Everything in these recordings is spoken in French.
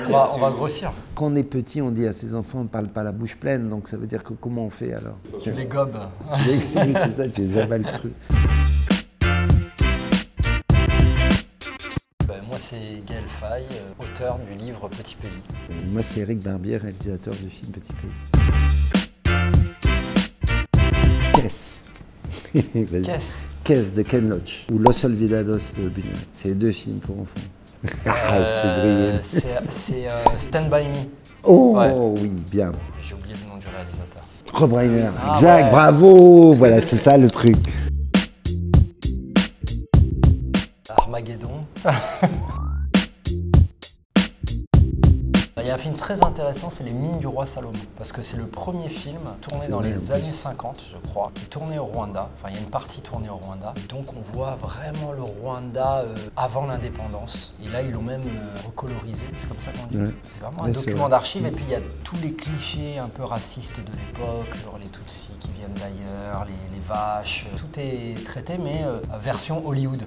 On va grossir. Quand on est petit, on dit à ses enfants, on ne parle pas la bouche pleine, donc ça veut dire que comment on fait alors? Tu les gobes. Oui, c'est ça, tu les avales crus. Moi, c'est Gaël Faye, auteur du livre Petit Pays. Et moi, c'est Éric Barbier, réalisateur du film Petit Pays. Caisse. Caisse de Ken Loach ou Los Olvidados de Buñuel. C'est les deux films pour enfants. C'est Stand By Me. Oh ouais. Oui, bien. J'ai oublié le nom du réalisateur. Rob Reiner, exact, ouais. Bravo. Voilà, c'est ça le truc. Armageddon. Il y a un film très intéressant, c'est Les Mines du Roi Salomon, parce que c'est le premier film tourné dans les années 50, je crois, qui tournait au Rwanda. Enfin, il y a une partie tournée au Rwanda. Donc on voit vraiment le Rwanda avant l'indépendance. Et là, ils l'ont même recolorisé, c'est comme ça qu'on dit. Ouais. C'est vraiment un document d'archives. Et puis il y a tous les clichés un peu racistes de l'époque, genre les Tutsis qui viennent d'ailleurs, les vaches. Tout est traité, mais version Hollywood.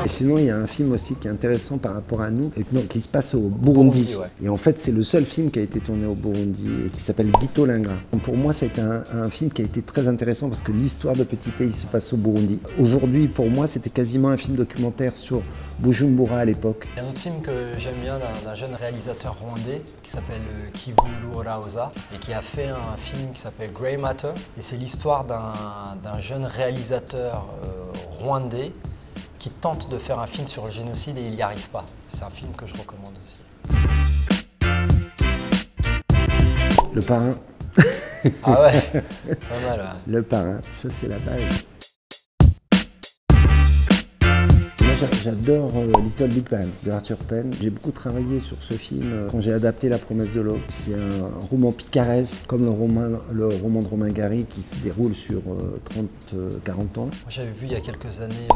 Et sinon, il y a un film aussi qui est intéressant par rapport à nous, qui se passe au Burundi. Ouais. Et en fait, c'est le seul film qui a été tourné au Burundi et qui s'appelle Guito Lingra. Donc pour moi, ça a été un film qui a été très intéressant parce que l'histoire de Petit Pays se passe au Burundi. Aujourd'hui, pour moi, c'était quasiment un film documentaire sur Bujumbura à l'époque. Il y a un autre film que j'aime bien d'un jeune réalisateur rwandais qui s'appelle Kivulu Oraoza et qui a fait un film qui s'appelle Grey Matter. Et c'est l'histoire d'un jeune réalisateur rwandais qui tente de faire un film sur le génocide et il n'y arrive pas. C'est un film que je recommande aussi. Le Parrain. Ah ouais, pas mal. Ouais. Le Parrain, ça c'est la base. Moi j'adore Little Big Man de Arthur Penn. J'ai beaucoup travaillé sur ce film quand j'ai adapté La Promesse de l'Aube. C'est un roman picaresque comme le roman de Romain Gary qui se déroule sur 30-40 ans. J'avais vu il y a quelques années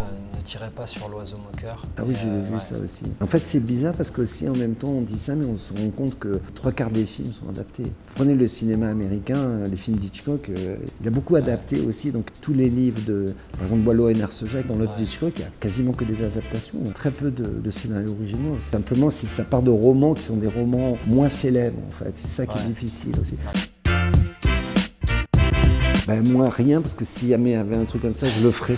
Ne tirez pas sur l'oiseau moqueur. Ah oui, j'ai vu ça aussi. En fait, c'est bizarre parce qu'aussi en même temps on dit ça, mais on se rend compte que 3/4 des films sont adaptés. Prenez le cinéma américain, les films d'Hitchcock, il a beaucoup adapté aussi. Donc tous les livres de, par exemple, Boileau et Narcejac, dans l'œuvre d'Hitchcock, il y a quasiment que des adaptations, très peu de scénarios originaux. Simplement, si ça part de romans qui sont des romans moins célèbres, en fait, c'est ça qui est difficile aussi. Ben, moi, rien, parce que si jamais il y avait un truc comme ça, je le ferais.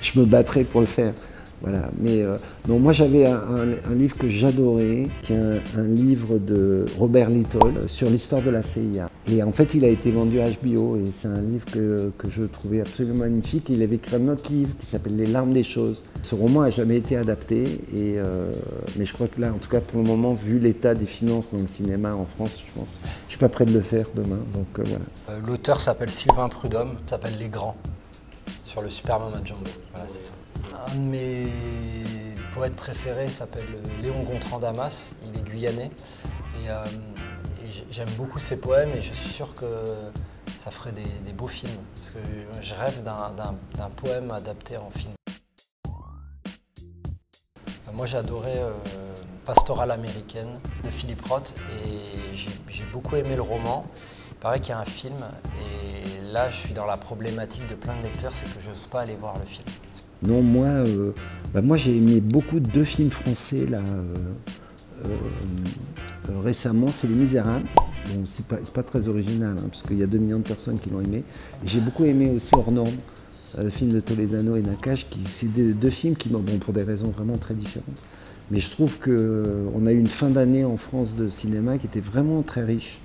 Je me battrais pour le faire. Voilà. Mais non, moi, j'avais un livre que j'adorais, qui est un livre de Robert Little sur l'histoire de la CIA. Et en fait, il a été vendu à HBO et c'est un livre que je trouvais absolument magnifique. Il avait écrit un autre livre qui s'appelle Les larmes des choses. Ce roman n'a jamais été adapté, mais je crois que là, en tout cas pour le moment, vu l'état des finances dans le cinéma en France, je pense, je suis pas prêt de le faire demain. Donc voilà. L'auteur s'appelle Sylvain Prudhomme, s'appelle Les Grands, sur le Super Mama Jumbo. Voilà, c'est ça. Un de mes poètes préférés s'appelle Léon Gontran Damas, il est guyanais. Et j'aime beaucoup ses poèmes et je suis sûr que ça ferait des beaux films. Parce que je rêve d'un poème adapté en film. Moi j'ai adoré Pastorale américaine de Philippe Roth et j'ai beaucoup aimé le roman. Il paraît qu'il y a un film et là je suis dans la problématique de plein de lecteurs, c'est que je n'ose pas aller voir le film. Non, moi j'ai aimé beaucoup deux films français là, récemment, c'est Les Misérables. Bon, c'est pas très original, hein, parce qu'il y a 2 millions de personnes qui l'ont aimé. Et j'ai beaucoup aimé aussi Hors Normes, le film de Toledano et Nakache, c'est deux films qui, bon, pour des raisons vraiment très différentes. Mais je trouve qu'on a eu une fin d'année en France de cinéma qui était vraiment très riche.